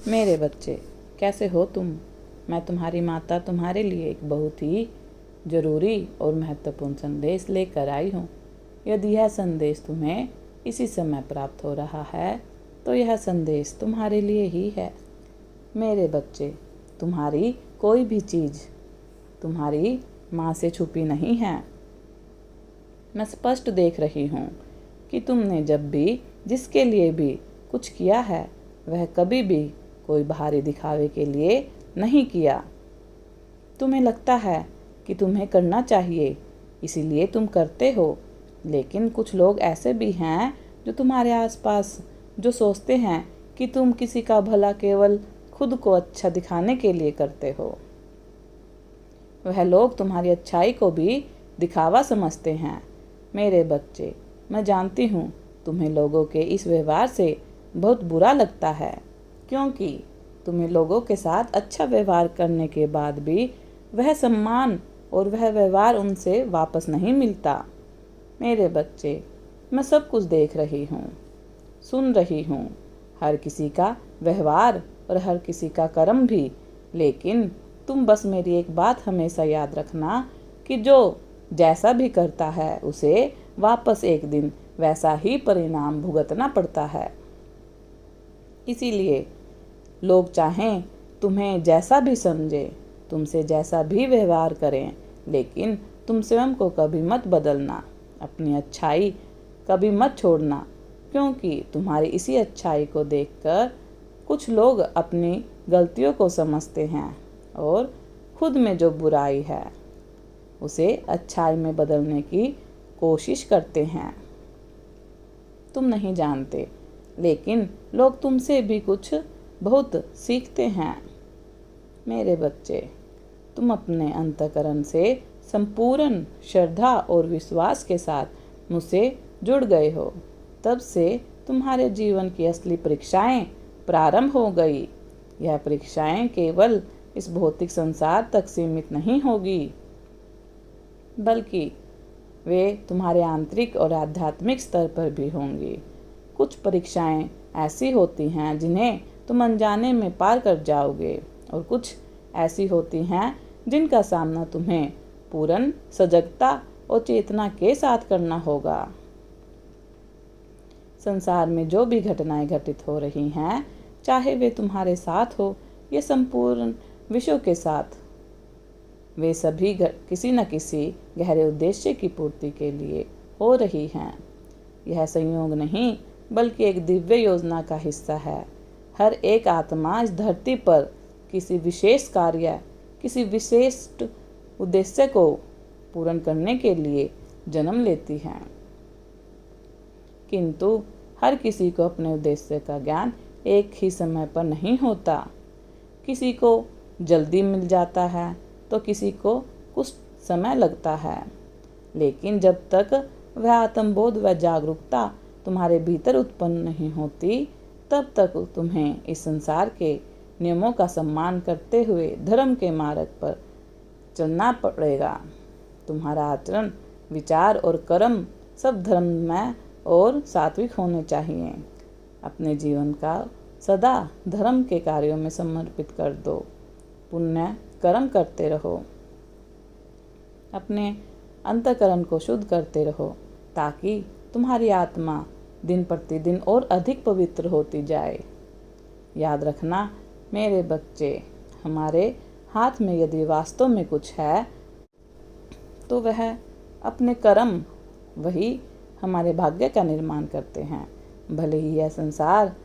मेरे बच्चे, कैसे हो तुम? मैं तुम्हारी माता तुम्हारे लिए एक बहुत ही जरूरी और महत्वपूर्ण संदेश लेकर आई हूँ। यदि यह संदेश तुम्हें इसी समय प्राप्त हो रहा है तो यह संदेश तुम्हारे लिए ही है। मेरे बच्चे, तुम्हारी कोई भी चीज़ तुम्हारी माँ से छुपी नहीं है। मैं स्पष्ट देख रही हूँ कि तुमने जब भी जिसके लिए भी कुछ किया है वह कभी भी कोई बाहरी दिखावे के लिए नहीं किया। तुम्हें लगता है कि तुम्हें करना चाहिए, इसीलिए तुम करते हो, लेकिन कुछ लोग ऐसे भी हैं जो तुम्हारे आसपास जो सोचते हैं कि तुम किसी का भला केवल खुद को अच्छा दिखाने के लिए करते हो। वह लोग तुम्हारी अच्छाई को भी दिखावा समझते हैं। मेरे बच्चे, मैं जानती हूँ तुम्हें लोगों के इस व्यवहार से बहुत बुरा लगता है, क्योंकि तुम्हें लोगों के साथ अच्छा व्यवहार करने के बाद भी वह सम्मान और वह व्यवहार उनसे वापस नहीं मिलता। मेरे बच्चे, मैं सब कुछ देख रही हूँ, सुन रही हूँ, हर किसी का व्यवहार और हर किसी का कर्म भी। लेकिन तुम बस मेरी एक बात हमेशा याद रखना कि जो जैसा भी करता है उसे वापस एक दिन वैसा ही परिणाम भुगतना पड़ता है। इसीलिए लोग चाहें तुम्हें जैसा भी समझे, तुमसे जैसा भी व्यवहार करें, लेकिन तुम स्वयं को कभी मत बदलना, अपनी अच्छाई कभी मत छोड़ना, क्योंकि तुम्हारी इसी अच्छाई को देखकर कुछ लोग अपनी गलतियों को समझते हैं और खुद में जो बुराई है उसे अच्छाई में बदलने की कोशिश करते हैं। तुम नहीं जानते, लेकिन लोग तुमसे भी कुछ बहुत सीखते हैं। मेरे बच्चे, तुम अपने अंतःकरण से संपूर्ण श्रद्धा और विश्वास के साथ मुझसे जुड़ गए हो। तब से तुम्हारे जीवन की असली परीक्षाएं प्रारंभ हो गई। यह परीक्षाएं केवल इस भौतिक संसार तक सीमित नहीं होगी, बल्कि वे तुम्हारे आंतरिक और आध्यात्मिक स्तर पर भी होंगी। कुछ परीक्षाएं ऐसी होती हैं जिन्हें तुम अनजाने में पार कर जाओगे, और कुछ ऐसी होती हैं जिनका सामना तुम्हें पूर्ण सजगता और चेतना के साथ करना होगा। संसार में जो भी घटनाएं घटित हो रही हैं, चाहे वे तुम्हारे साथ हो या संपूर्ण विश्व के साथ, वे सभी किसी न किसी गहरे उद्देश्य की पूर्ति के लिए हो रही हैं। यह संयोग नहीं, बल्कि एक दिव्य योजना का हिस्सा है। हर एक आत्मा इस धरती पर किसी विशेष कार्य, किसी विशिष्ट उद्देश्य को पूर्ण करने के लिए जन्म लेती है। किंतु हर किसी को अपने उद्देश्य का ज्ञान एक ही समय पर नहीं होता। किसी को जल्दी मिल जाता है तो किसी को कुछ समय लगता है, लेकिन जब तक वह आत्मबोध व जागरूकता तुम्हारे भीतर उत्पन्न नहीं होती, तब तक तुम्हें इस संसार के नियमों का सम्मान करते हुए धर्म के मार्ग पर चलना पड़ेगा। तुम्हारा आचरण, विचार और कर्म सब धर्ममय और सात्विक होने चाहिए। अपने जीवन का सदा धर्म के कार्यों में समर्पित कर दो। पुण्य कर्म करते रहो, अपने अंतःकरण को शुद्ध करते रहो, ताकि तुम्हारी आत्मा दिन प्रतिदिन और अधिक पवित्र होती जाए। याद रखना मेरे बच्चे, हमारे हाथ में यदि वास्तव में कुछ है तो वह अपने कर्म, वही हमारे भाग्य का निर्माण करते हैं। भले ही यह संसार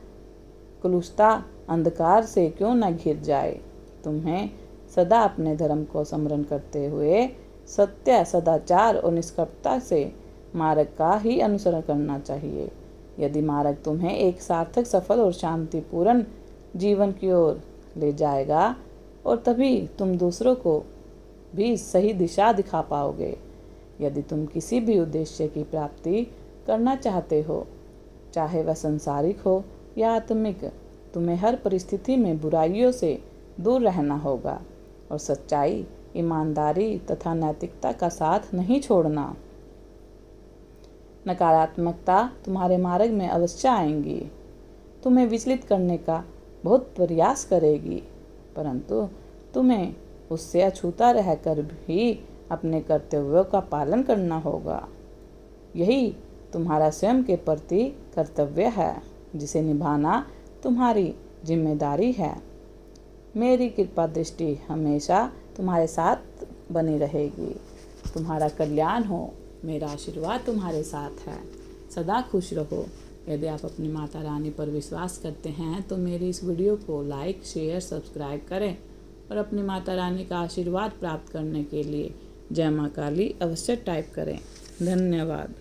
कलुषता अंधकार से क्यों न घिर जाए, तुम्हें सदा अपने धर्म को स्मरण करते हुए सत्य, सदाचार और निष्कपटता से मार्ग का ही अनुसरण करना चाहिए। यदि मार्ग तुम्हें एक सार्थक, सफल और शांतिपूर्ण जीवन की ओर ले जाएगा, और तभी तुम दूसरों को भी सही दिशा दिखा पाओगे। यदि तुम किसी भी उद्देश्य की प्राप्ति करना चाहते हो, चाहे वह सांसारिक हो या आत्मिक, तुम्हें हर परिस्थिति में बुराइयों से दूर रहना होगा और सच्चाई, ईमानदारी तथा नैतिकता का साथ नहीं छोड़ना। नकारात्मकता तुम्हारे मार्ग में अवश्य आएंगी, तुम्हें विचलित करने का बहुत प्रयास करेगी, परंतु तुम्हें उससे अछूता रहकर भी अपने कर्तव्यों का पालन करना होगा। यही तुम्हारा स्वयं के प्रति कर्तव्य है, जिसे निभाना तुम्हारी जिम्मेदारी है। मेरी कृपा दृष्टि हमेशा तुम्हारे साथ बनी रहेगी। तुम्हारा कल्याण हो, मेरा आशीर्वाद तुम्हारे साथ है। सदा खुश रहो। यदि आप अपनी माता रानी पर विश्वास करते हैं तो मेरी इस वीडियो को लाइक, शेयर, सब्सक्राइब करें और अपनी माता रानी का आशीर्वाद प्राप्त करने के लिए जय माँ काली अवश्य टाइप करें। धन्यवाद।